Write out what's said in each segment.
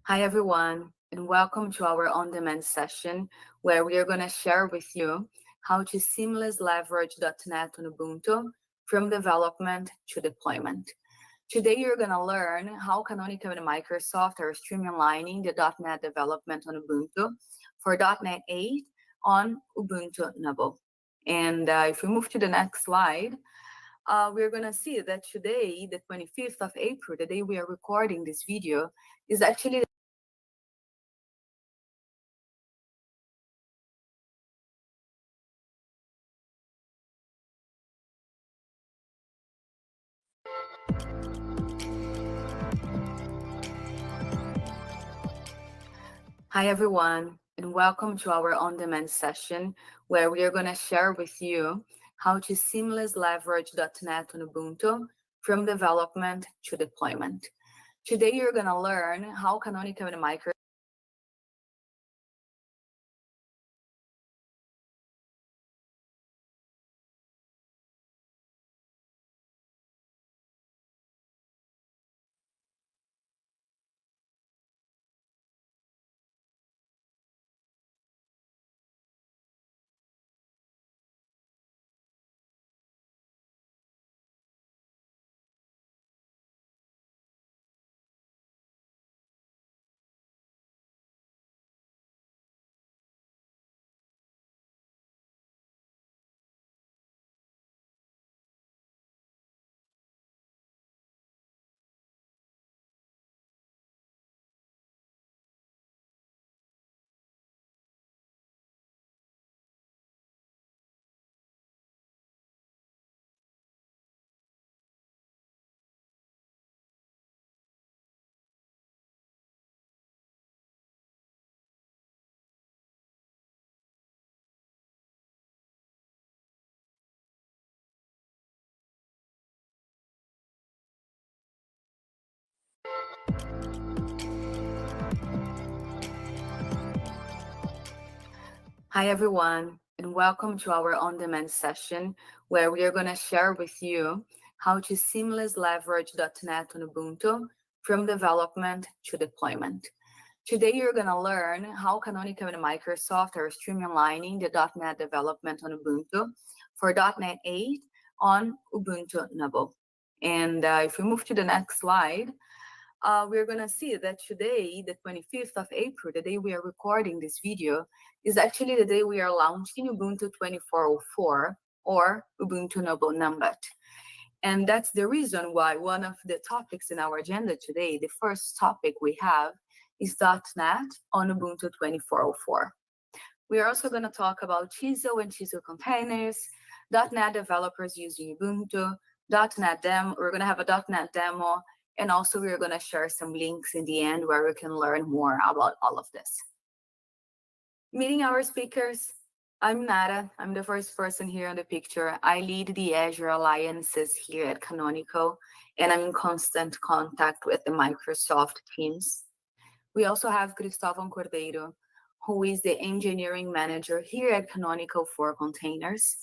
Hi, everyone, and welcome to our on-demand session where we are going to share with you how to seamlessly leverage .NET on Ubuntu from development to deployment. Today, you're going to learn how Canonical and Microsoft are streamlining the .NET development on Ubuntu for .NET 8 on Ubuntu Noble. And if we move to the next slide, we're going to see that today, the 25th of April, the day we are recording this video, is actually Hi, everyone, and welcome to our on-demand session where we are going to share with you how to seamlessly leverage .NET on Ubuntu from development to deployment. Today, you're going to learn how Canonical and Microsoft Hi, everyone, and welcome to our on-demand session where we are going to share with you how to seamlessly leverage .NET on Ubuntu from development to deployment. Today, you're going to learn how Canonical and Microsoft are streamlining the .NET development on Ubuntu for .NET 8 on Ubuntu Noble. And if we move to the next slide, we're going to see that today, the 25th of April, the day we are recording this video, is actually the day we are launching Ubuntu 24.04 or Ubuntu Noble Numbat. And that's the reason why one of the topics in our agenda today, the first topic we have, is .NET on Ubuntu 24.04. We are also going to talk about Chiselled and Chiselled containers, .NET developers using Ubuntu, .NET demo. We're going to have a .NET demo, and also we're going to share some links in the end where we can learn more about all of this. Meeting our speakers, I'm Nara. I'm the first person here in the picture. I lead the Azure Alliances here at Canonical, and I'm in constant contact with the Microsoft teams. We also have Cristóvão Cordeiro, who is the engineering manager here at Canonical for containers.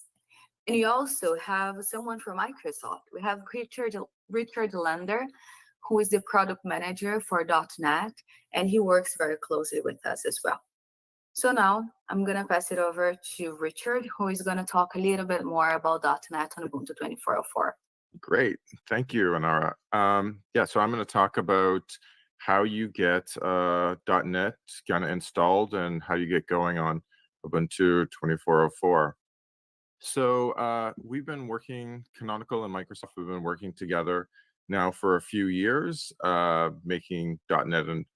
And we also have someone from Microsoft. We have Richard Lander, who is the product manager for .NET, and he works very closely with us as well. So now I'm going to pass it over to Richard, who is going to talk a little bit more about .NET on Ubuntu 24.04. Great. Thank you, Anara. So I'm going to talk about how you get .NET kind of installed and how you get going on Ubuntu 24.04. So we've been working, Canonical and Microsoft, we've been working together now for a few years, making .NET and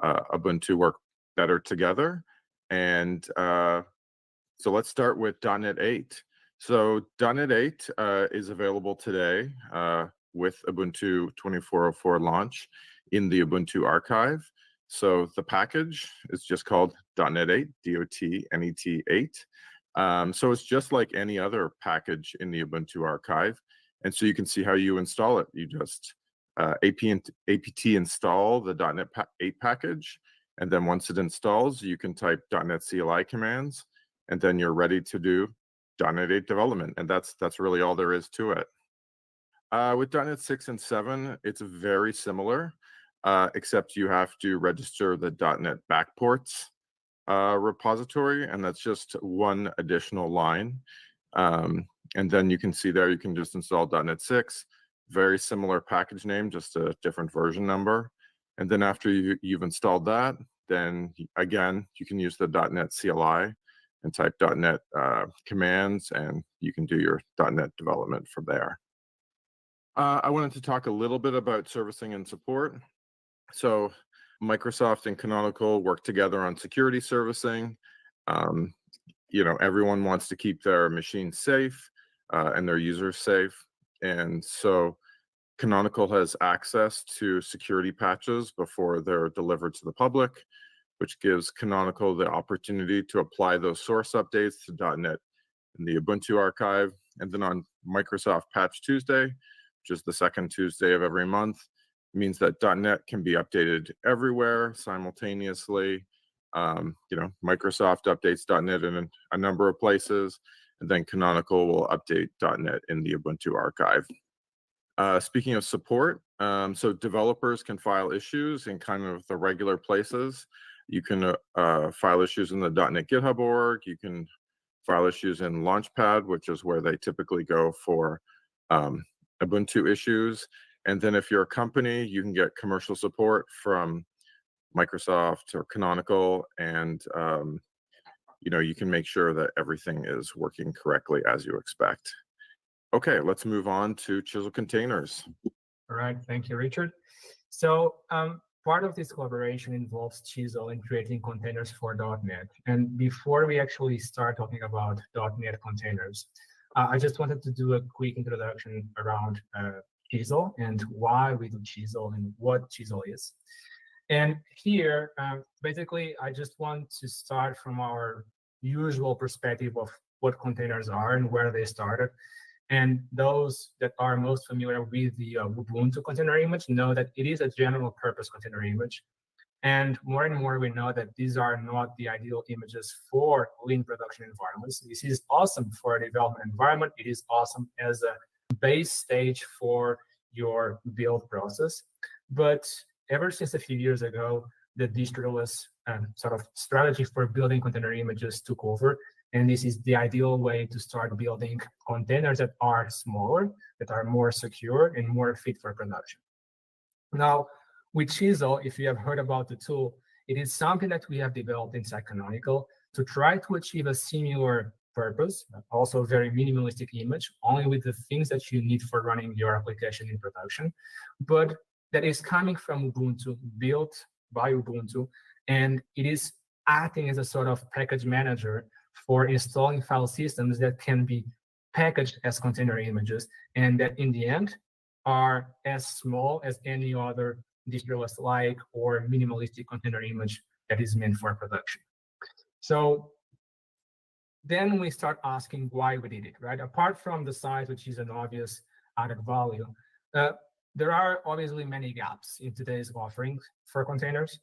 Ubuntu work better together. And so let's start with .NET 8. So .NET 8 is available today with Ubuntu 24.04 launch in the Ubuntu archive. So the package is just called .NET 8, .NET 8. So it's just like any other package in the Ubuntu archive. And so you can see how you install it. You just apt install the .NET 8 package. And then once it installs, you can type .NET CLI commands, and then you're ready to do .NET 8 development. And that's really all there is to it. With .NET 6 and 7, it's very similar, except you have to register the .NET backports repository, and that's just one additional line. And then you can see there, you can just install .NET 6, very similar package name, just a different version number. And then after you've installed that, then again, you can use the .NET CLI and type .NET commands, and you can do your .NET development from there. I wanted to talk a little bit about servicing and support. So Microsoft and Canonical work together on security servicing. Everyone wants to keep their machines safe and their users safe. And so Canonical has access to security patches before they're delivered to the public, which gives Canonical the opportunity to apply those source updates to .NET in the Ubuntu archive. And then on Microsoft Patch Tuesday, which is the second Tuesday of every month, means that .NET can be updated everywhere simultaneously. Microsoft updates .NET in a number of places, and then Canonical will update .NET in the Ubuntu archive. Speaking of support, so developers can file issues in kind of the regular places. You can file issues in the .NET GitHub org. You can file issues in Launchpad, which is where they typically go for Ubuntu issues. And then if you're a company, you can get commercial support from Microsoft or Canonical, and you can make sure that everything is working correctly as you expect. Okay, let's move on to Chiselled containers. All right, thank you, Richard. So part of this collaboration involves Chiselled in creating containers for .NET. And before we actually start talking about .NET containers, I just wanted to do a quick introduction around Chiselled and why we do Chiselled and what Chiselled is. And here, basically, I just want to start from our usual perspective of what containers are and where they started. And those that are most familiar with the Ubuntu container image know that it is a general purpose container image And more we know that these are not the ideal images for lean production environments. This is awesome for a development environment. It is awesome as a base stage for your build process. But ever since a few years ago, the distributed sort of strategy for building container images took over. And this is the ideal way to start building containers that are smaller, that are more secure and more fit for production. Now, with Chisel, if you have heard about the tool, it is something that we have developed inside Canonical to try to achieve a similar purpose, also a very minimalistic image, only with the things that you need for running your application in production, but that is coming from Ubuntu, built by Ubuntu, and it is acting as a sort of package manager for installing file systems that can be packaged as container images, and that in the end are as small as any other distributed-like or minimalistic container image that is meant for production. So then we start asking why we did it, right? Apart from the size, which is an obvious added value, there are obviously many gaps in today's offerings for containers.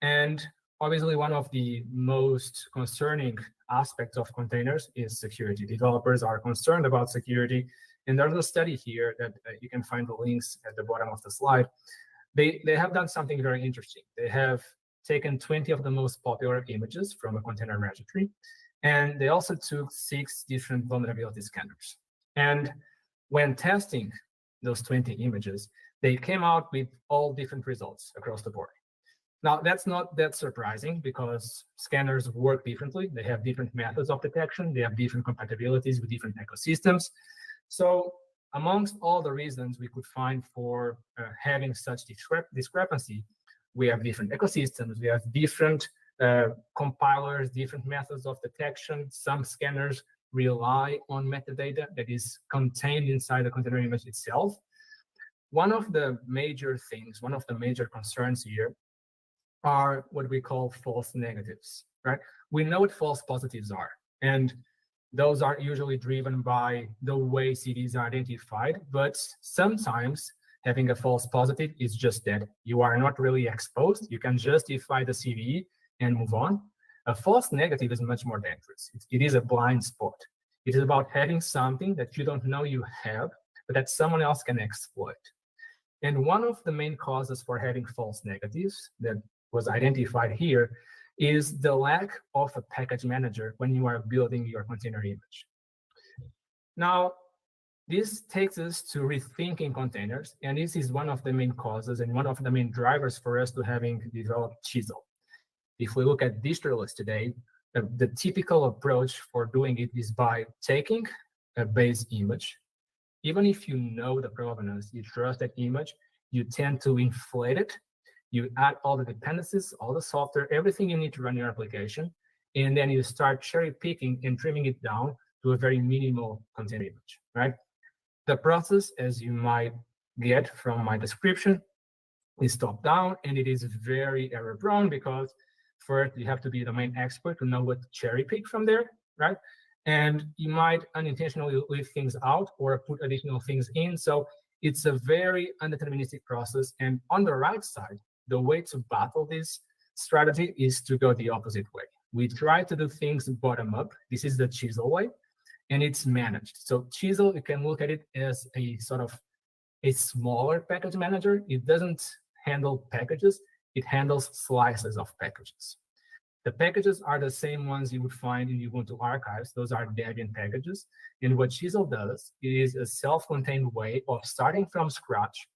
And obviously, one of the most concerning aspects of containers is security. Developers are concerned about security. And there's a study here that you can find the links at the bottom of the slide. They have done something very interesting. They have taken 20 of the most popular images from a container registry, and they also took 6 different vulnerability scanners. And when testing those 20 images, they came out with all different results across the board. Now, that's not that surprising because scanners work differently. They have different methods of detection. They have different compatibilities with different ecosystems. So amongst all the reasons we could find for having such discrepancy, we have different ecosystems, we have different compilers, different methods of detection. Some scanners rely on metadata that is contained inside the container image itself. One of the major things, one of the major concerns here are what we call false negatives, right? We know what false positives are, and those are usually driven by the way CVs are identified, but sometimes having a false positive is just that. You are not really exposed. You can justify the CVE and move on. A false negative is much more dangerous. It is a blind spot. It is about having something that you don't know you have, but that someone else can exploit. And one of the main causes for having false negatives that was identified here is the lack of a package manager when you are building your container image. Now, this takes us to rethinking containers, and this is one of the main causes and one of the main drivers for us to having developed Chisel. If we look at distro today, the typical approach for doing it is by taking a base image. Even if you know the provenance, you trust that image, you tend to inflate it. You add all the dependencies, all the software, everything you need to run your application, and then you start cherry picking and trimming it down to a very minimal container image, right? The process, as you might get from my description, is top-down, and it is very error-prone because first you have to be the domain expert to know what to cherry pick from there, right? And you might unintentionally leave things out or put additional things in. So it's a very undeterministic process. And on the right side, the way to battle this strategy is to go the opposite way. We try to do things bottom up. This is the Chisel way, and it's managed. So Chisel, you can look at it as a sort of a smaller package manager. It doesn't handle packages. It handles slices of packages. The packages are the same ones you would find in Ubuntu archives. Those are Debian packages. And what Chisel does is a self-contained way of starting from scratch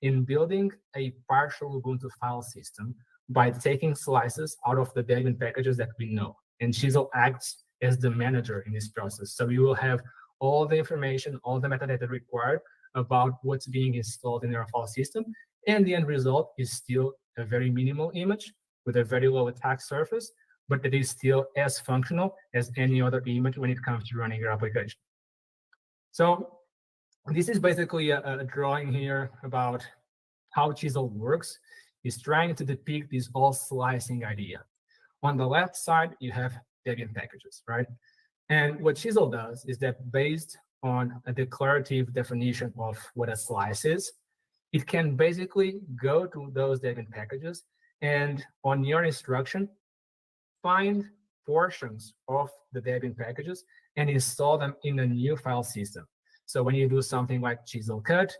in building a partial Ubuntu file system by taking slices out of the Debian packages that we know. And Chisel acts as the manager in this process. So you will have all the information, all the metadata required about what's being installed in your file system. And the end result is still a very minimal image with a very low attack surface, but it is still as functional as any other image when it comes to running your application. So this is basically a drawing here about how Chisel works. It's trying to depict this all slicing idea. On the left side, you have Debian packages, right? And what Chisel does is that based on a declarative definition of what a slice is, it can basically go to those Debian packages And on your instruction, find portions of the Debian packages and install them in a new file system. So when you do something like chisel cut,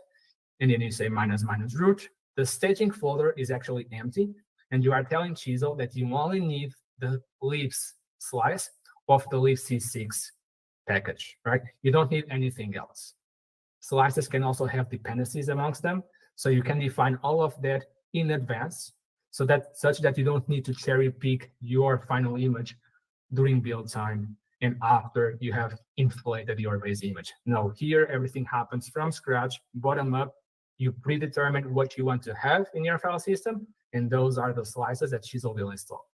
and then you say ---- root, the staging folder is actually empty, and you are telling Chisel that you only need the libs slice of the libc6 package, right? You don't need anything else. Slices can also have dependencies amongst them, so you can define all of that in advance, such that you don't need to cherry pick your final image during build time and after you have inflated your base image. No, here everything happens from scratch, bottom up. You predetermine what you want to have in your file system, and those are the slices that Chisel will install.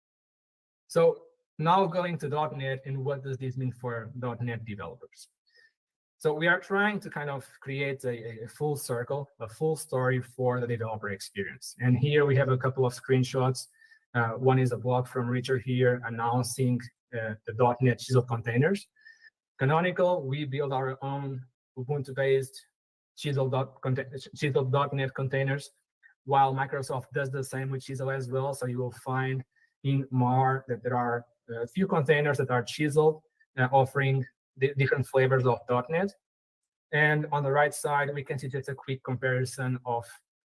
So now going to .NET, and what does this mean for .NET developers? So we are trying to kind of create a full circle, a full story for the developer experience. And here we have a couple of screenshots. One is a blog from Richard here announcing the .NET Chisel containers. Canonical, we build our own Ubuntu-based Chisel.NET containers, while Microsoft does the same with Chisel as well. So you will find in MAR that there are a few containers that are Chisel, offering different flavors of .NET. And on the right side, we can see just a quick comparison of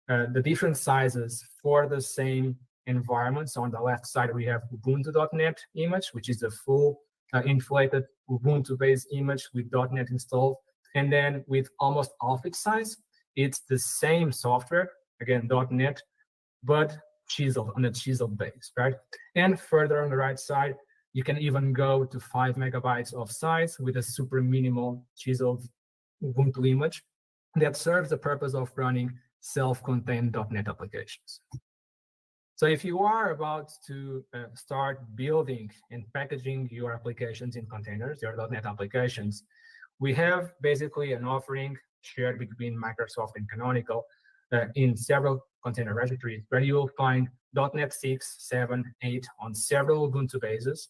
the different sizes for the same environment. So on the left side, we have Ubuntu.NET image, which is the full inflated Ubuntu-based image with .NET installed. And then with almost half its size, it's the same software, again, .NET, but Chisel on a Chisel base, right? And further on the right side, you can even go to 5 megabytes of size with a super minimal Chisel Ubuntu image that serves the purpose of running self-contained .NET applications. So if you are about to start building and packaging your applications in containers, your .NET applications, we have basically an offering shared between Microsoft and Canonical in several container registries, where you will find .NET 6, 7, 8 on several Ubuntu bases.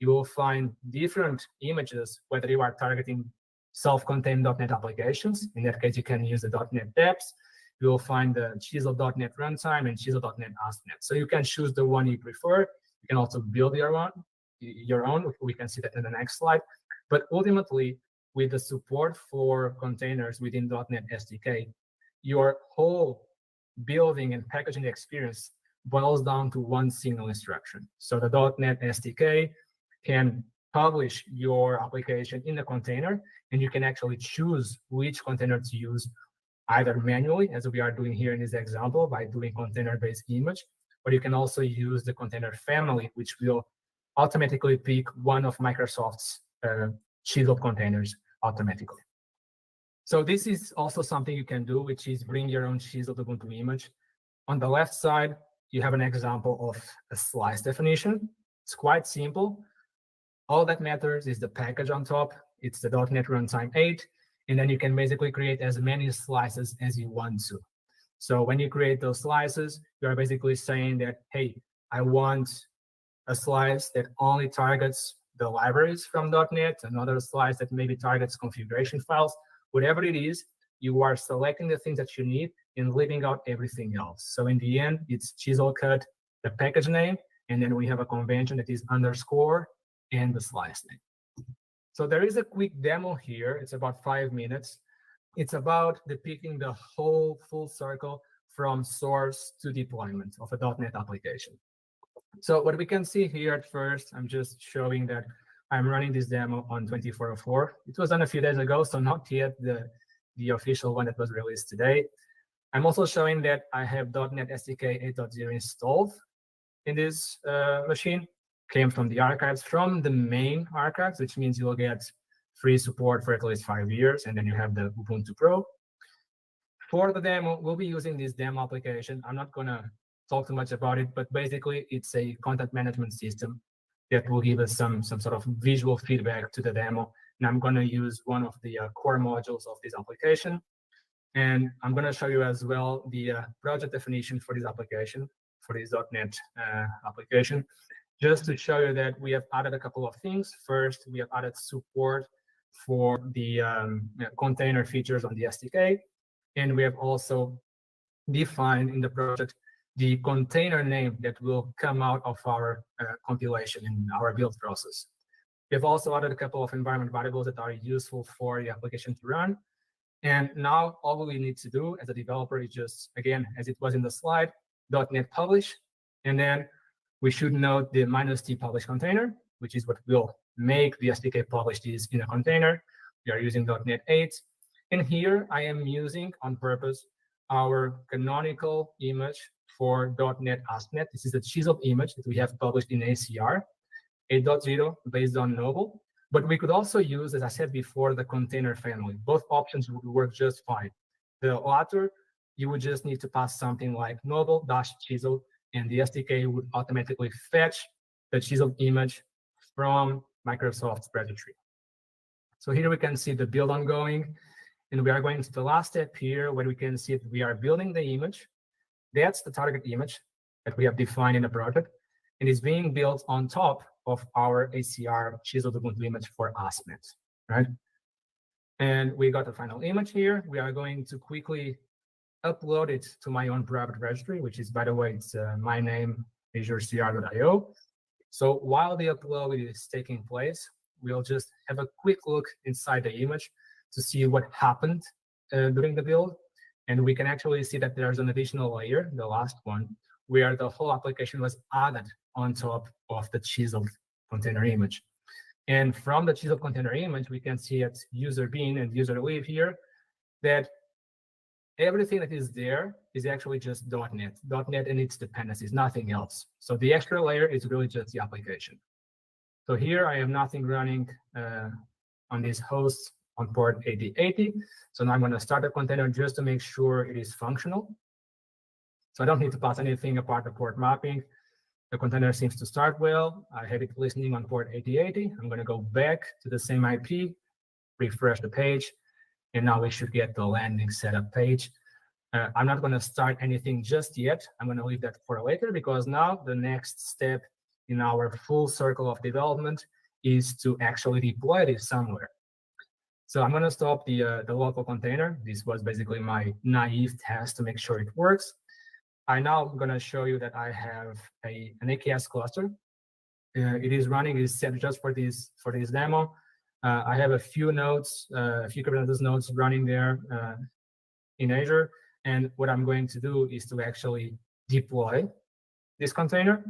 You will find different images, whether you are targeting self-contained .NET applications. In that case, you can use the .NET depths. You will find the Chisel.NET runtime and Chisel.NET ASP.NET. So you can choose the one you prefer. You can also build your own. We can see that in the next slide. But ultimately, with the support for containers within .NET SDK, your whole building and packaging experience boils down to one single instruction. So the .NET SDK can publish your application in a container, and you can actually choose which container to use, either manually, as we are doing here in this example, by doing container-based image, or you can also use the container family, which will automatically pick one of Microsoft's Chisel containers automatically. So this is also something you can do, which is bring your own Chisel Ubuntu image. On the left side, you have an example of a slice definition. It's quite simple. All that matters is the package on top. It's the .NET Runtime 8, and then you can basically create as many slices as you want to. So when you create those slices, you are basically saying that, hey, I want a slice that only targets the libraries from .NET, another slice that maybe targets configuration files. Whatever it is, you are selecting the things that you need and leaving out everything else. So in the end, it's chisel cut, the package name, and then we have a convention that is underscore and the slice name. So there is a quick demo here. It's about 5 minutes. It's about depicting the whole full circle from source to deployment of a .NET application. So what we can see here at first, I'm just showing that I'm running this demo on 2404. It was done a few days ago, so not yet the official one that was released today. I'm also showing that I have .NET SDK 8.0 installed in this machine. Came from the archives, from the main archives, which means you will get free support for at least 5 years, and then you have the Ubuntu Pro. For the demo, we'll be using this demo application. I'm not going to talk too much about it, but basically it's a content management system that will give us some sort of visual feedback to the demo. And I'm going to use one of the core modules of this application. And I'm going to show you as well the project definition for this application, for this .NET application, just to show you that we have added a couple of things. First, we have added support for the container features on the SDK. And we have also defined in the project the container name that will come out of our compilation in our build process. We've also added a couple of environment variables that are useful for the application to run. And now all we need to do as a developer is just, again, as it was in the slide, .NET publish, and then we should note the -t publish container, which is what will make the SDK publish this in a container. We are using .NET 8. And here I am using on purpose our canonical image for .NET AspNet. This is a chiseled image that we have published in ACR 8.0 based on Noble. But we could also use, as I said before, the container family. Both options would work just fine. The latter, you would just need to pass something like noble-chisel, and the SDK would automatically fetch the chiseled image from Microsoft's registry. So here we can see the build ongoing, and we are going to the last step here where we can see that we are building the image. That's the target image that we have defined in the project, and it's being built on top of our ACR chiseled Ubuntu image for AspNet, right? And we got the final image here. We are going to quickly upload it to my own private registry, which is, by the way, it's my name, azurecr.io. So while the upload is taking place, we'll just have a quick look inside the image to see what happened during the build. And we can actually see that there's an additional layer, the last one, where the whole application was added on top of the chiseled container image. And from the chiseled container image, we can see at user bin and user leave here that everything that is there is actually just .NET and its dependencies, nothing else. So the extra layer is really just the application. So here I have nothing running on this host on port 8080. So now I'm going to start a container just to make sure it is functional. So I don't need to pass anything apart the port mapping. The container seems to start well. I have it listening on port 8080. I'm going to go back to the same IP, refresh the page, and now we should get the landing setup page. I'm not going to start anything just yet. I'm going to leave that for later, because now the next step in our full circle of development is to actually deploy this somewhere. So I'm going to stop the local container. This was basically my naive test to make sure it works. I now am going to show you that I have an AKS cluster. It is running, it is set just for this demo. I have a few nodes, a few Kubernetes nodes running there in Azure. And what I'm going to do is to actually deploy this container,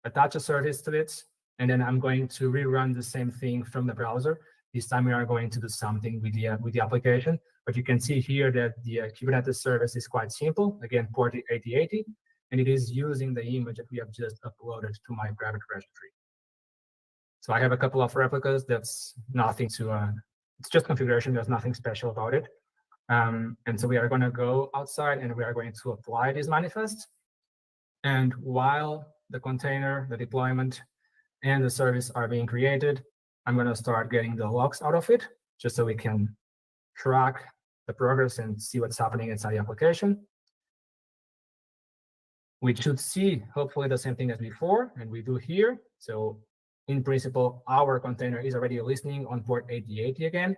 attach a service to it, and then I'm going to rerun the same thing from the browser. This time we are going to do something with the application. But you can see here that the Kubernetes service is quite simple. Again, port 8080, and it is using the image that we have just uploaded to my private registry. So I have a couple of replicas. That's nothing to, it's just configuration. There's nothing special about it. And so we are going to go outside and we are going to apply this manifest. And while the container, the deployment, and the service are being created, I'm going to start getting the logs out of it, just so we can track the progress and see what's happening inside the application. We should see, hopefully, the same thing as before, and we do here. So in principle, our container is already listening on port 8080 again.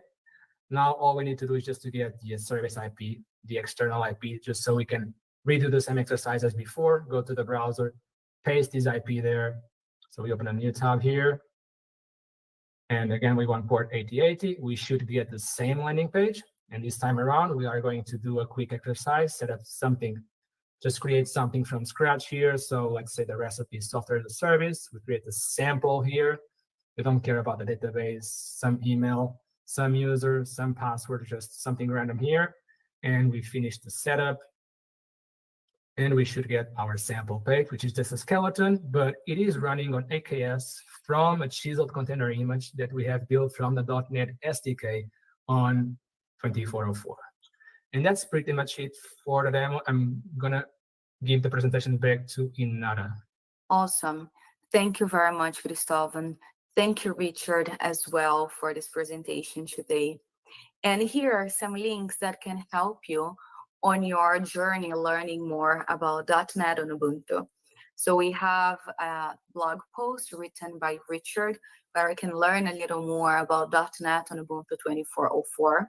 Now all we need to do is just to get the service IP, the external IP, just so we can redo the same exercise as before, go to the browser, paste this IP there. So we open a new tab here. And again, we want port 8080. We should get the same landing page. And this time around, we are going to do a quick exercise, set up something, just create something from scratch here. So let's say the recipe is software as a service. We create a sample here. We don't care about the database, some email, some user, some password, just something random here. And we finish the setup. And we should get our sample page, which is just a skeleton, but it is running on AKS from a chiseled container image that we have built from the .NET SDK on 2404. And that's pretty much it for the demo. I'm going to give the presentation back to Inara. Awesome. Thank you very much, Cristóvão. Thank you, Richard, as well for this presentation today. And here are some links that can help you on your journey learning more about .NET on Ubuntu. So we have a blog post written by Richard where you can learn a little more about .NET on Ubuntu 2404.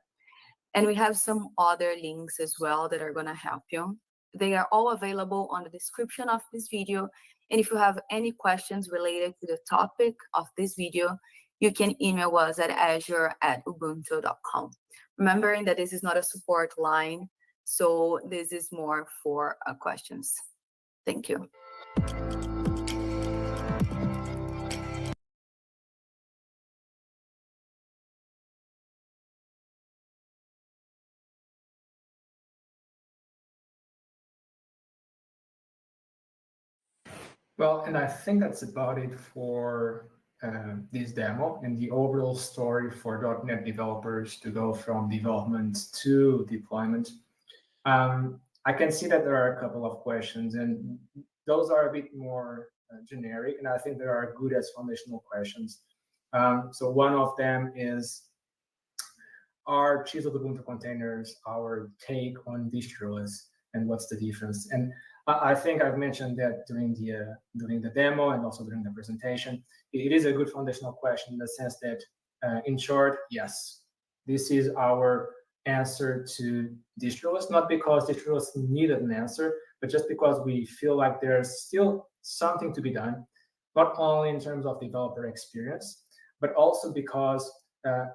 And we have some other links as well that are going to help you. They are all available on the description of this video. And if you have any questions related to the topic of this video, you can email us at azure@ubuntu.com. Remembering that this is not a support line, so this is more for questions. Thank you. Well, and I think that's about it for this demo and the overall story for .NET developers to go from development to deployment. I can see that there are a couple of questions, and those are a bit more generic, and I think they are good as foundational questions. So one of them is, are Chiselled Ubuntu containers our take on distroless, and what's the difference? And I think I've mentioned that during the demo and also during the presentation. It is a good foundational question in the sense that, in short, yes, this is our answer to distroless, not because distroless needed an answer, but just because we feel like there's still something to be done, not only in terms of developer experience, but also because,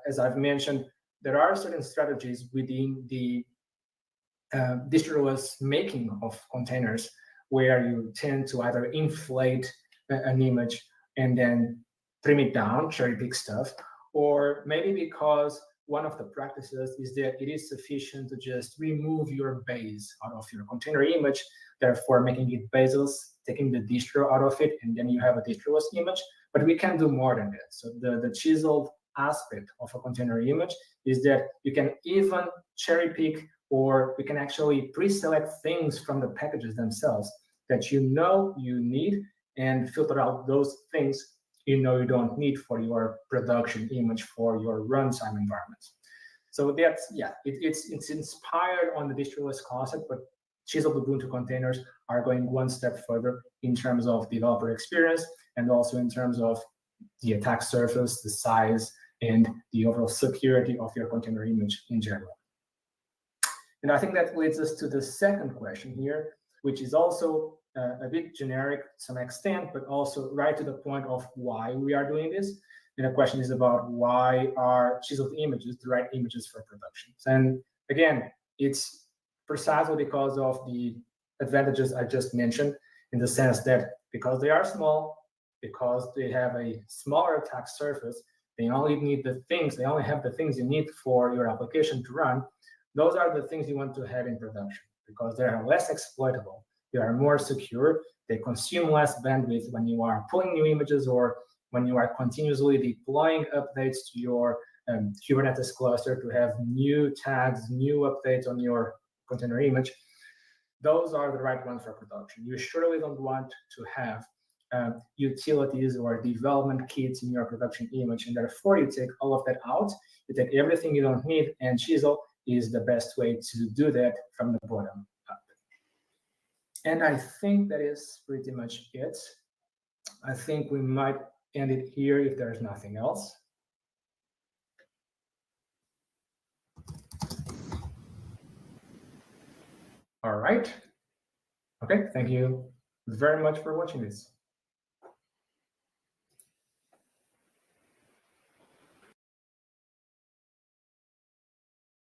as I've mentioned, there are certain strategies within the distroless making of containers where you tend to either inflate an image and then trim it down, cherry pick stuff, or maybe because one of the practices is that it is sufficient to just remove your base out of your container image, therefore making it baseless, taking the distro out of it, and then you have a distroless image. But we can do more than that. So the chiseled aspect of a container image is that you can even cherry pick, or we can actually pre-select things from the packages themselves that you know you need and filter out those things you know you don't need for your production image for your runtime environment. So that's, yeah, it's inspired on the distroless concept, but Chiselled Ubuntu containers are going one step further in terms of developer experience and also in terms of the attack surface, the size, and the overall security of your container image in general. And I think that leads us to the second question here, which is also a bit generic to some extent, but also right to the point of why we are doing this. And the question is about why are chiseled images the right images for production? And again, it's precisely because of the advantages I just mentioned, in the sense that because they are small, because they have a smaller attack surface, they only have the things you need for your application to run. Those are the things you want to have in production because they are less exploitable, they are more secure, they consume less bandwidth when you are pulling new images or when you are continuously deploying updates to your Kubernetes cluster to have new tags, new updates on your container image. Those are the right ones for production. You surely don't want to have utilities or development kits in your production image, and therefore you take all of that out, you take everything you don't need, and chisel is the best way to do that from the bottom up. And I think that is pretty much it. I think we might end it here if there's nothing else. All right. Okay, thank you very much for watching this.